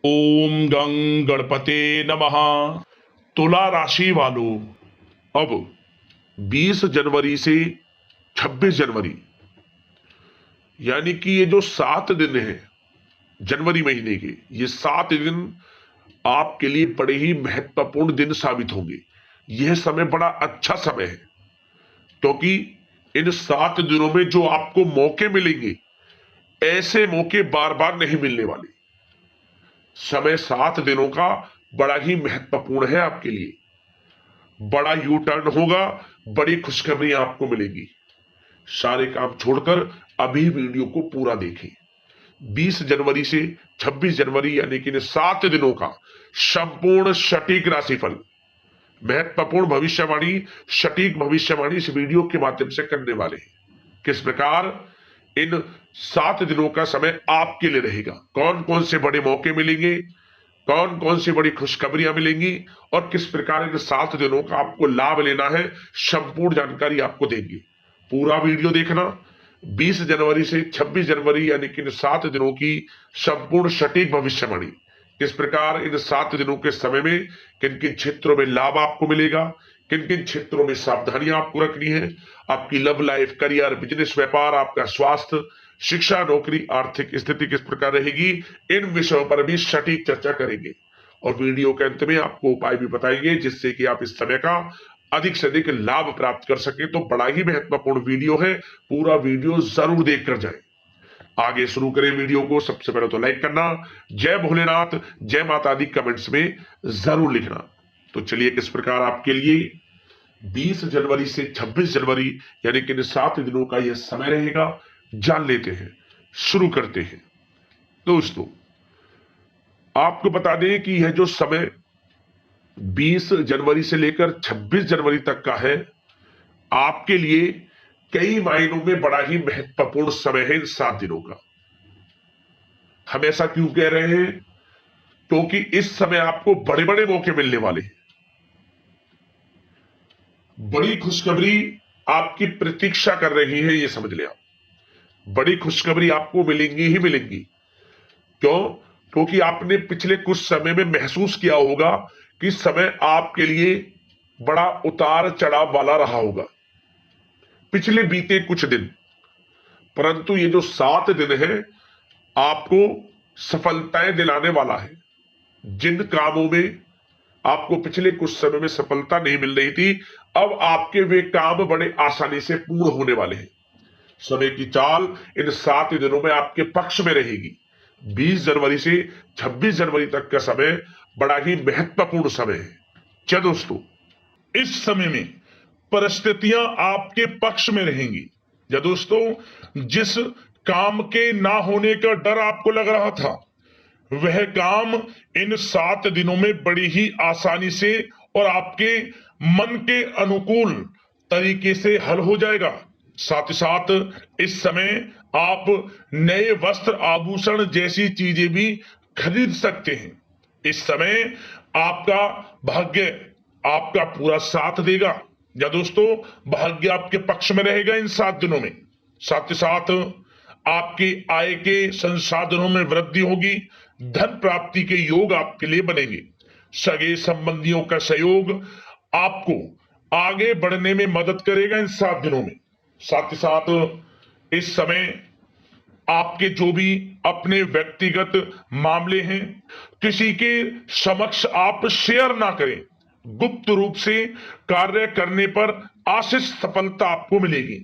ओम गं गणपते नमः। तुला राशि वालों, अब 20 जनवरी से 26 जनवरी यानी कि ये जो 7 दिन है जनवरी महीने के, ये 7 दिन आपके लिए बड़े ही महत्वपूर्ण दिन साबित होंगे। यह समय बड़ा अच्छा समय है क्योंकि इन 7 दिनों में जो आपको मौके मिलेंगे, ऐसे मौके बार बार नहीं मिलने वाले। समय 7 दिनों का बड़ा ही महत्वपूर्ण है आपके लिए। बड़ा यू टर्न होगा, बड़ी खुशखबरी आपको मिलेगी। सारे काम छोड़कर अभी वीडियो को पूरा देखें। 20 जनवरी से 26 जनवरी यानी कि 7 दिनों का संपूर्ण सटीक राशिफल, महत्वपूर्ण भविष्यवाणी, सटीक भविष्यवाणी इस वीडियो के माध्यम से करने वाले हैं। किस प्रकार इन 7 दिनों का समय आपके लिए रहेगा, कौन कौन से बड़े मौके मिलेंगे, कौन कौन सी बड़ी खुशखबरियां मिलेंगी और किस प्रकार इन 7 दिनों का आपको लाभ लेना है, संपूर्ण जानकारी आपको देंगे। पूरा वीडियो देखना। 20 जनवरी से 26 जनवरी यानी कि इन 7 दिनों की संपूर्ण सटीक भविष्यवाणी, किस प्रकार इन 7 दिनों के समय में किन किन क्षेत्रों में लाभ आपको मिलेगा, किन किन क्षेत्रों में सावधानियां आपको रखनी है, आपकी लव लाइफ, करियर, बिजनेस, व्यापार, आपका स्वास्थ्य, शिक्षा, नौकरी, आर्थिक स्थिति किस प्रकार रहेगी, इन विषयों पर भी सटीक चर्चा करेंगे। और वीडियो के अंत में आपको उपाय भी बताएंगे जिससे कि आप इस समय का अधिक से अधिक लाभ प्राप्त कर सके। तो बड़ा ही महत्वपूर्ण वीडियो है, पूरा वीडियो जरूर देखकर जाए। आगे शुरू करें वीडियो को। सबसे पहले तो लाइक करना, जय भोलेनाथ, जय माता दी कमेंट्स में जरूर लिखना। तो चलिए, किस प्रकार आपके लिए 20 जनवरी से 26 जनवरी यानी कि इन 7 दिनों का यह समय रहेगा, जान लेते हैं। शुरू करते हैं। दोस्तों, आपको बता दें कि यह जो समय 20 जनवरी से लेकर 26 जनवरी तक का है, आपके लिए कई मायनों में बड़ा ही महत्वपूर्ण समय है इन 7 दिनों का। हम ऐसा क्यों कह रहे हैं? क्योंकि इस समय आपको बड़े बड़े मौके मिलने वाले हैं। बड़ी खुशखबरी आपकी प्रतीक्षा कर रही है, यह समझ ले आप। बड़ी खुशखबरी आपको मिलेंगी ही मिलेंगी। क्यों? क्योंकि आपने पिछले कुछ समय में महसूस किया होगा कि समय आपके लिए बड़ा उतार चढ़ाव वाला रहा होगा पिछले बीते कुछ दिन। परंतु ये जो 7 दिन है, आपको सफलताएं दिलाने वाला है। जिन कामों में आपको पिछले कुछ समय में सफलता नहीं मिल रही थी, अब आपके वे काम बड़े आसानी से पूर्ण होने वाले हैं। समय की चाल इन 7 दिनों में आपके पक्ष में रहेगी। 20 जनवरी से 26 जनवरी तक का समय बड़ा ही महत्वपूर्ण समय है। क्या दोस्तों, इस समय में परिस्थितियां आपके पक्ष में रहेंगी। या दोस्तों, जिस काम के ना होने का डर आपको लग रहा था, वह काम इन 7 दिनों में बड़ी ही आसानी से और आपके मन के अनुकूल तरीके से हल हो जाएगा। साथ ही साथ इस समय आप नए वस्त्र, आभूषण जैसी चीजें भी खरीद सकते हैं। इस समय आपका भाग्य आपका पूरा साथ देगा। या दोस्तों, भाग्य आपके पक्ष में रहेगा इन 7 दिनों में। साथ ही साथ आपकी आय के संसाधनों में वृद्धि होगी। धन प्राप्ति के योग आपके लिए बनेंगे। सगे संबंधियों का सहयोग आपको आगे बढ़ने में मदद करेगा इन 7 दिनों में। साथ ही साथ इस समय आपके जो भी अपने व्यक्तिगत मामले हैं, किसी के समक्ष आप शेयर ना करें। गुप्त रूप से कार्य करने पर आशीष सफलता आपको मिलेगी।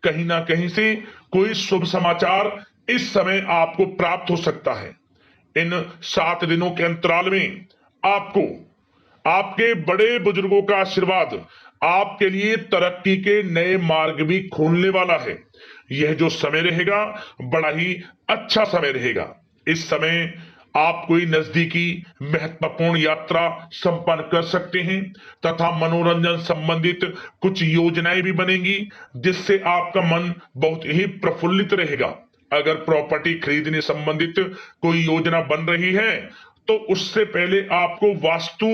कहीं ना कहीं से कोई शुभ समाचार इस समय आपको प्राप्त हो सकता है। इन 7 दिनों के अंतराल में आपको आपके बड़े बुजुर्गों का आशीर्वाद आपके लिए तरक्की के नए मार्ग भी खोलने वाला है। यह जो समय रहेगा, बड़ा ही अच्छा समय रहेगा। इस समय आप कोई नजदीकी महत्वपूर्ण यात्रा संपन्न कर सकते हैं तथा मनोरंजन संबंधित कुछ योजनाएं भी बनेंगी जिससे आपका मन बहुत ही प्रफुल्लित रहेगा। अगर प्रॉपर्टी खरीदने संबंधित कोई योजना बन रही है तो उससे पहले आपको वास्तु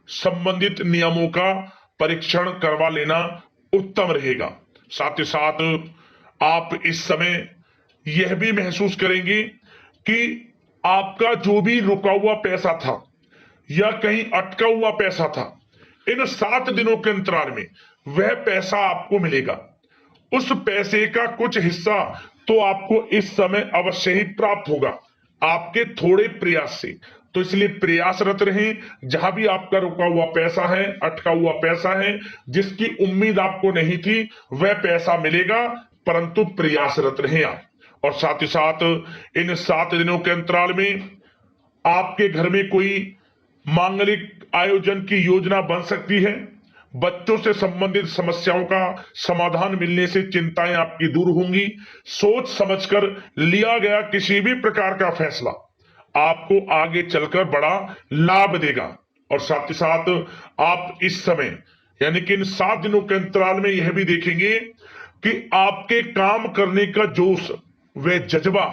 संबंधित नियमों का परीक्षण करवा लेना उत्तम रहेगा। साथ ही साथ आप इस समय यह भी महसूस करेंगे कि आपका जो भी रुका हुआ पैसा था या कहीं अटका हुआ पैसा था, इन 7 दिनों के अंतराल में वह पैसा आपको मिलेगा। उस पैसे का कुछ हिस्सा तो आपको इस समय अवश्य ही प्राप्त होगा, आपके थोड़े प्रयास से। तो इसलिए प्रयासरत रहें। जहां भी आपका रुका हुआ पैसा है, अटका हुआ पैसा है, जिसकी उम्मीद आपको नहीं थी, वह पैसा मिलेगा, परंतु प्रयासरत रहें आप। और साथ ही साथ इन 7 दिनों के अंतराल में आपके घर में कोई मांगलिक आयोजन की योजना बन सकती है। बच्चों से संबंधित समस्याओं का समाधान मिलने से चिंताएं आपकी दूर होंगी। सोच समझकर लिया गया किसी भी प्रकार का फैसला आपको आगे चलकर बड़ा लाभ देगा। और साथ ही साथ आप इस समय यानी कि इन 7 दिनों के अंतराल में यह भी देखेंगे कि आपके काम करने का जोश व जज्बा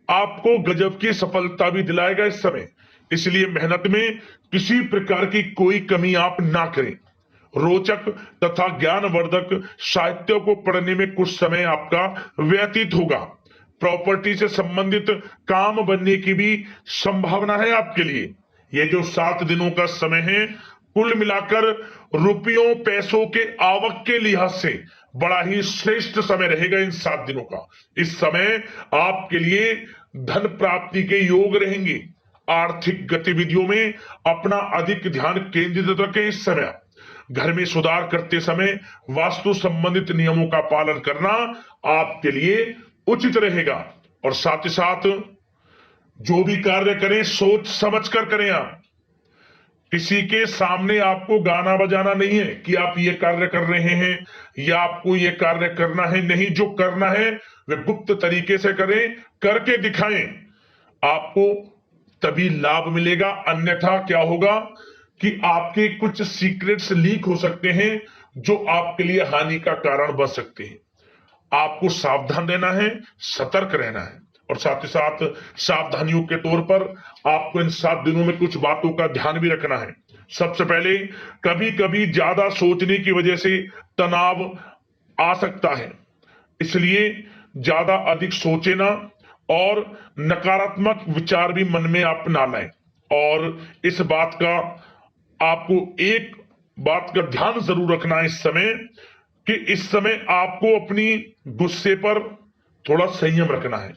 आपको गजब की सफलता भी दिलाएगा इस समय। इसलिए मेहनत में किसी प्रकार की कोई कमी आप ना करें। रोचक तथा ज्ञानवर्धक साहित्य को पढ़ने में कुछ समय आपका व्यतीत होगा। प्रॉपर्टी से संबंधित काम बनने की भी संभावना है आपके लिए। ये जो 7 दिनों का समय है, कुल मिलाकर रुपयों पैसों के आवक के लिहाज से बड़ा ही श्रेष्ठ समय रहेगा इन 7 दिनों का। इस समय आपके लिए धन प्राप्ति के योग रहेंगे। आर्थिक गतिविधियों में अपना अधिक ध्यान केंद्रित रखें इस समय। घर में सुधार करते समय वास्तु संबंधित नियमों का पालन करना आपके लिए उचित रहेगा। और साथ ही साथ जो भी कार्य करें सोच समझ कर करें आप। किसी के सामने आपको गाना बजाना नहीं है कि आप ये कार्य कर रहे हैं या आपको ये कार्य करना है। नहीं, जो करना है वह गुप्त तरीके से करें, करके दिखाएं। आपको तभी लाभ मिलेगा, अन्यथा क्या होगा कि आपके कुछ सीक्रेट्स लीक हो सकते हैं जो आपके लिए हानि का कारण बन सकते हैं। आपको सावधान रहना है, सतर्क रहना है। और साथ ही साथ सावधानियों के तौर पर आपको इन 7 दिनों में कुछ बातों का ध्यान भी रखना है। सबसे पहले, कभी कभी ज्यादा सोचने की वजह से तनाव आ सकता है, इसलिए ज्यादा अधिक सोचे ना और नकारात्मक विचार भी मन में आप ना लाएं। और इस बात का आपको एक बात का ध्यान जरूर रखना है इस समय कि इस समय आपको अपनी गुस्से पर थोड़ा संयम रखना है।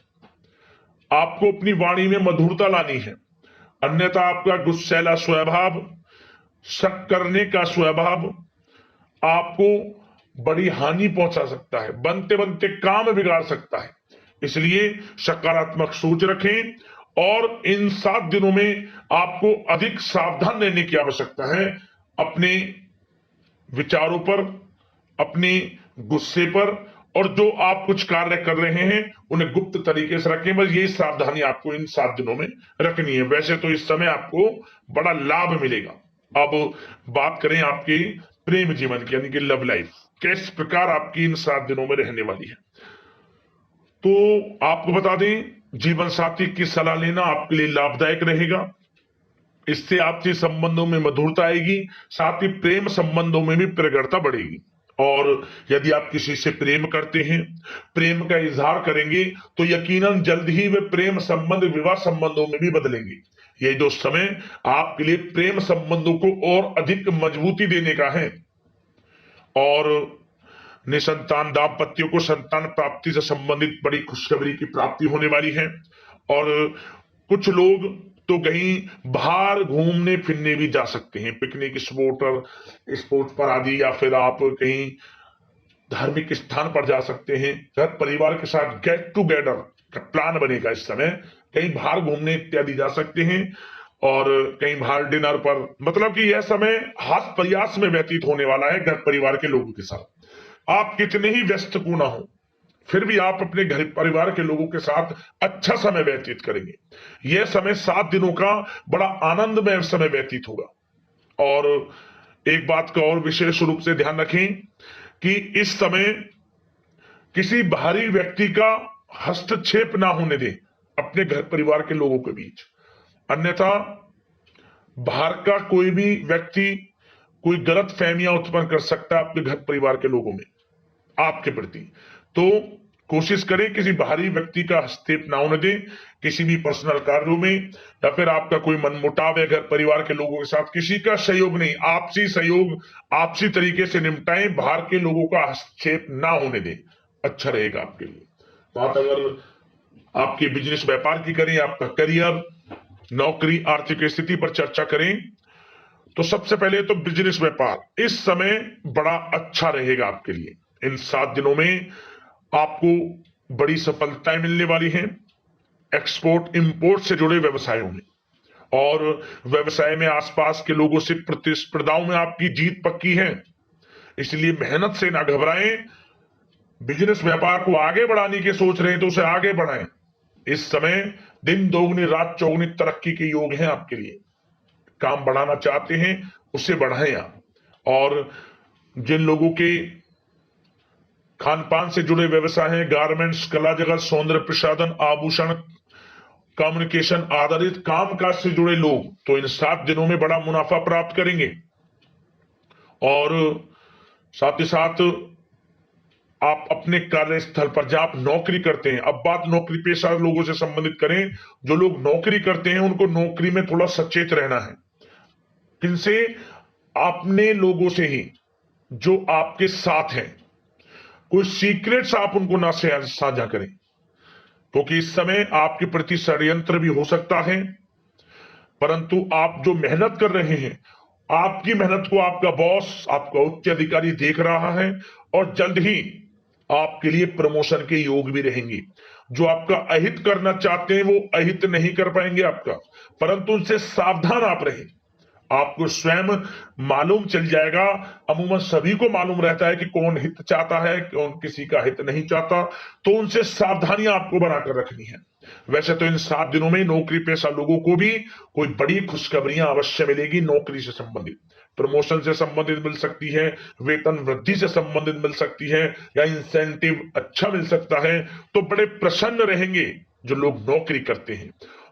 आपको अपनी वाणी में मधुरता लानी है, अन्यथा आपका गुस्सैला स्वभाव, शक करने का स्वभाव आपको बड़ी हानि पहुंचा सकता है, बनते बनते काम बिगाड़ सकता है। इसलिए सकारात्मक सोच रखें और इन 7 दिनों में आपको अधिक सावधान रहने की आवश्यकता है। अपने विचारों पर, अपने गुस्से पर, और जो आप कुछ कार्य कर रहे हैं उन्हें गुप्त तरीके से रखें। बस यही सावधानी आपको इन 7 दिनों में रखनी है। वैसे तो इस समय आपको बड़ा लाभ मिलेगा। अब बात करें आपके प्रेम जीवन की, यानी कि लव लाइफ किस प्रकार आपकी इन 7 दिनों में रहने वाली है। तो आपको बता दें, जीवन साथी की सलाह लेना आपके लिए लाभदायक रहेगा। इससे आपसी संबंधों में मधुरता आएगी, साथ ही प्रेम संबंधों में भी प्रगाढ़ता बढ़ेगी। और यदि आप किसी से प्रेम करते हैं, प्रेम का इजहार करेंगे, तो यकीनन जल्द ही वे प्रेम संबंध विवाह संबंधों में भी बदलेंगे। ये जो समय आपके लिए प्रेम संबंधों को और अधिक मजबूती देने का है। और निसंतान दाम्पत्यों को संतान प्राप्ति से संबंधित बड़ी खुशखबरी की प्राप्ति होने वाली है। और कुछ लोग तो कहीं बाहर घूमने फिरने भी जा सकते हैं, पिकनिक स्पॉट पर आदि, या फिर आप कहीं धार्मिक स्थान पर जा सकते हैं। घर परिवार के साथ गेट टुगेदर का प्लान बनेगा इस समय। कहीं बाहर घूमने इत्यादि जा सकते हैं और कहीं बाहर डिनर पर, मतलब कि यह समय हास प्रयास में व्यतीत होने वाला है घर परिवार के लोगों के साथ। आप कितने ही व्यस्त क्यों ना हो, फिर भी आप अपने घर परिवार के लोगों के साथ अच्छा समय व्यतीत करेंगे। यह समय 7 दिनों का बड़ा आनंदमय समय व्यतीत होगा। और एक बात का और विशेष रूप से ध्यान रखें कि इस समय किसी बाहरी व्यक्ति का हस्तक्षेप ना होने दें अपने घर परिवार के लोगों के बीच, अन्यथा बाहर का कोई भी व्यक्ति कोई गलत फहमियां उत्पन्न कर सकता है अपने घर परिवार के लोगों में आपके प्रति। तो कोशिश करें किसी बाहरी व्यक्ति का हस्तक्षेप ना होने दें किसी भी पर्सनल कार्यों में, या फिर आपका कोई मनमुटाव है घर परिवार के लोगों के साथ, किसी का सहयोग नहीं, आपसी सहयोग आपसी तरीके से निपटाएं, बाहर के लोगों का हस्तक्षेप ना होने दें, अच्छा रहेगा आपके लिए। बात अगर आपके बिजनेस व्यापार की करें, आपका करियर, नौकरी, आर्थिक स्थिति पर चर्चा करें, तो सबसे पहले तो बिजनेस व्यापार इस समय बड़ा अच्छा रहेगा आपके लिए। इन 7 दिनों में आपको बड़ी सफलताएं मिलने वाली हैं एक्सपोर्ट इंपोर्ट से जुड़े व्यवसायों में, और व्यवसाय में आसपास के लोगों से प्रतिस्पर्धाओं में आपकी जीत पक्की है, इसलिए मेहनत से ना घबराएं। बिजनेस व्यापार को आगे बढ़ाने की सोच रहे हैं तो उसे आगे बढ़ाएं। इस समय दिन दोगुनी रात चौगुनी तरक्की के योग हैं आपके लिए। काम बढ़ाना चाहते हैं उसे बढ़ाएं आप। और जिन लोगों के खान पान से जुड़े व्यवसाय हैं, गारमेंट्स, कला जगत, सौंदर्य प्रसाधन, आभूषण, कम्युनिकेशन आधारित कामकाज से जुड़े लोग, तो इन 7 दिनों में बड़ा मुनाफा प्राप्त करेंगे। और साथ ही साथ आप अपने कार्यस्थल पर जहां आप नौकरी करते हैं, अब बात नौकरी पेशा लोगों से संबंधित करें, जो लोग नौकरी करते हैं उनको नौकरी में थोड़ा सचेत रहना है। किनसे? अपने लोगों से ही जो आपके साथ हैं। कोई सीक्रेट्स आप उनको ना साझा करें, क्योंकि इस समय आपके प्रति षड्यंत्र भी हो सकता है। परंतु आप जो मेहनत कर रहे हैं, आपकी मेहनत को आपका बॉस, आपका उच्च अधिकारी देख रहा है, और जल्द ही आपके लिए प्रमोशन के योग भी रहेंगे। जो आपका अहित करना चाहते हैं वो अहित नहीं कर पाएंगे आपका, परंतु उनसे सावधान आप रहें। आपको स्वयं मालूम चल जाएगा। अमूमन सभी को मालूम रहता है कि कौन हित चाहता है, कौन किसी का हित नहीं चाहता, तो उनसे सावधानियां आपको बनाकर रखनी है। वैसे तो इन 7 दिनों में नौकरी पेशा लोगों को भी कोई बड़ी खुशखबरियां अवश्य मिलेगी। नौकरी से संबंधित, प्रमोशन से संबंधित मिल सकती है, वेतन वृद्धि से संबंधित मिल सकती है, या इंसेंटिव अच्छा मिल सकता है। तो बड़े प्रसन्न रहेंगे जो लोग नौकरी करते हैं।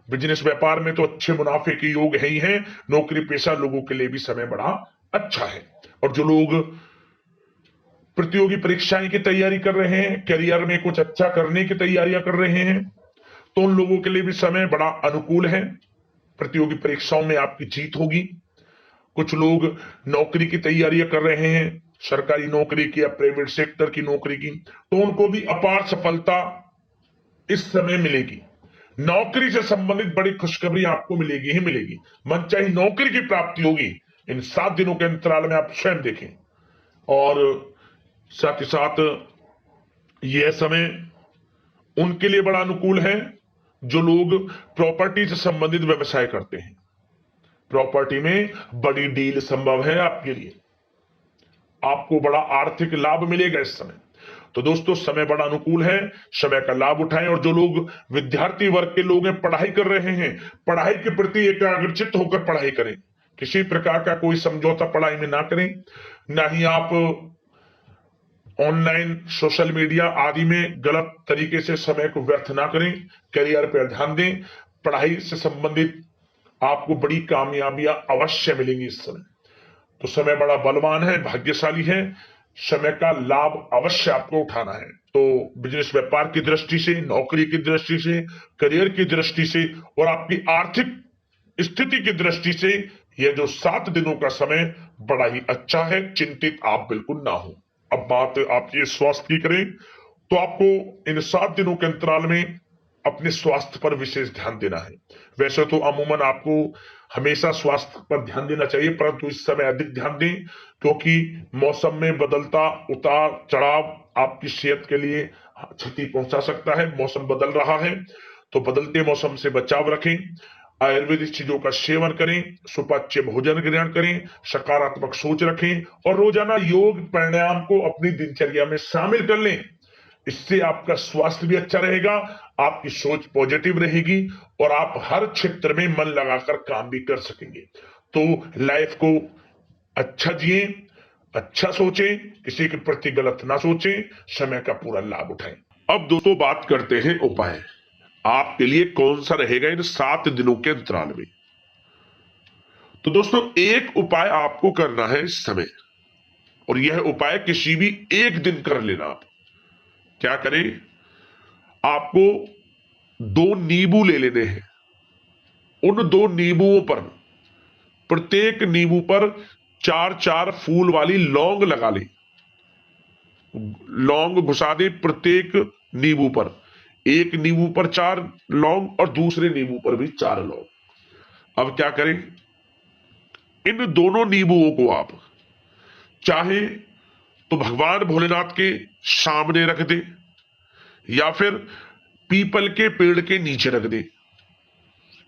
बिजनेस व्यापार में तो अच्छे मुनाफे के योग है ही हैं, नौकरी पेशा लोगों के लिए भी समय बड़ा अच्छा है। और जो लोग प्रतियोगी परीक्षाएं की तैयारी कर रहे हैं, करियर में कुछ अच्छा करने की तैयारियां कर रहे हैं, तो उन लोगों के लिए भी समय बड़ा अनुकूल है। प्रतियोगी परीक्षाओं में आपकी जीत होगी। कुछ लोग नौकरी की तैयारियां कर रहे हैं, सरकारी नौकरी की या प्राइवेट सेक्टर की नौकरी की, तो उनको भी अपार सफलता इस समय मिलेगी। नौकरी से संबंधित बड़ी खुशखबरी आपको मिलेगी ही मिलेगी। मनचाही नौकरी की प्राप्ति होगी इन 7 दिनों के अंतराल में, आप स्वयं देखें। और साथ ही साथ यह समय उनके लिए बड़ा अनुकूल है जो लोग प्रॉपर्टी से संबंधित व्यवसाय करते हैं। प्रॉपर्टी में बड़ी डील संभव है आपके लिए, आपको बड़ा आर्थिक लाभ मिलेगा इस समय। तो दोस्तों समय बड़ा अनुकूल है, समय का लाभ उठाएं। और जो लोग विद्यार्थी वर्ग के लोग हैं, पढ़ाई कर रहे हैं, पढ़ाई के प्रति एकाग्रचित्त होकर पढ़ाई करें। किसी प्रकार का कोई समझौता पढ़ाई में ना करें, ना ही आप ऑनलाइन सोशल मीडिया आदि में गलत तरीके से समय को व्यर्थ ना करें। करियर पर ध्यान दें। पढ़ाई से संबंधित आपको बड़ी कामयाबियां अवश्य मिलेंगी इस समय। तो समय बड़ा बलवान है, भाग्यशाली है, समय का लाभ अवश्य आपको उठाना है। तो बिजनेस व्यापार की दृष्टि से, नौकरी की दृष्टि से, करियर की दृष्टि से और आपकी आर्थिक स्थिति की दृष्टि से यह जो 7 दिनों का समय बड़ा ही अच्छा है। चिंतित आप बिल्कुल ना हो। अब बात आपके स्वास्थ्य की करें तो आपको इन 7 दिनों के अंतराल में अपने स्वास्थ्य पर विशेष ध्यान देना है। वैसे तो अमूमन आपको हमेशा स्वास्थ्य पर ध्यान देना चाहिए, परंतु इस समय अधिक ध्यान दें, क्योंकि मौसम में बदलता उतार चढ़ाव आपकी सेहत के लिए क्षति पहुंचा सकता है। मौसम बदल रहा है, तो बदलते मौसम से बचाव रखें। आयुर्वेदिक चीजों का सेवन करें, सुपाच्य भोजन ग्रहण करें, सकारात्मक सोच रखें और रोजाना योग प्राणायाम को अपनी दिनचर्या में शामिल कर लें। इससे आपका स्वास्थ्य भी अच्छा रहेगा, आपकी सोच पॉजिटिव रहेगी और आप हर क्षेत्र में मन लगाकर काम भी कर सकेंगे। तो लाइफ को अच्छा जिए, अच्छा सोचें, किसी के प्रति गलत ना सोचें, समय का पूरा लाभ उठाएं। अब दोस्तों बात करते हैं उपाय। आपके लिए कौन सा रहेगा इन 7 दिनों के अंतराल में। तो दोस्तों एक उपाय आपको करना है इस समय, और यह उपाय किसी भी एक दिन कर लेना। आप क्या करें, आपको 2 नींबू ले लेने हैं। उन 2 नींबुओं पर, प्रत्येक नींबू पर 4-4 फूल वाली लौंग लगा ले। लौंग घुसा दे प्रत्येक नींबू पर, एक नींबू पर 4 लौंग और दूसरे नींबू पर भी 4 लौंग। अब क्या करें, इन दोनों नींबुओं को आप चाहे तो भगवान भोलेनाथ के सामने रख दे या फिर पीपल के पेड़ के नीचे रख दे।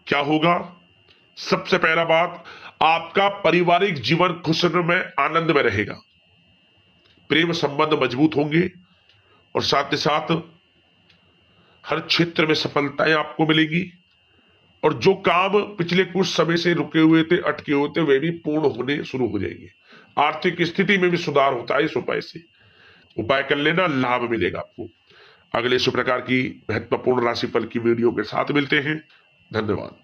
क्या होगा, सबसे पहला बात, आपका पारिवारिक जीवन खुशनुमा आनंद में रहेगा, प्रेम संबंध मजबूत होंगे और साथ ही साथ हर क्षेत्र में सफलताएं आपको मिलेंगी और जो काम पिछले कुछ समय से रुके हुए थे, अटके हुए थे, वे भी पूर्ण होने शुरू हो जाएंगे। आर्थिक स्थिति में भी सुधार होता है इस उपाय से। उपाय कर लेना, लाभ मिलेगा आपको। अगले इस प्रकार की महत्वपूर्ण राशिफल की वीडियो के साथ मिलते हैं। धन्यवाद।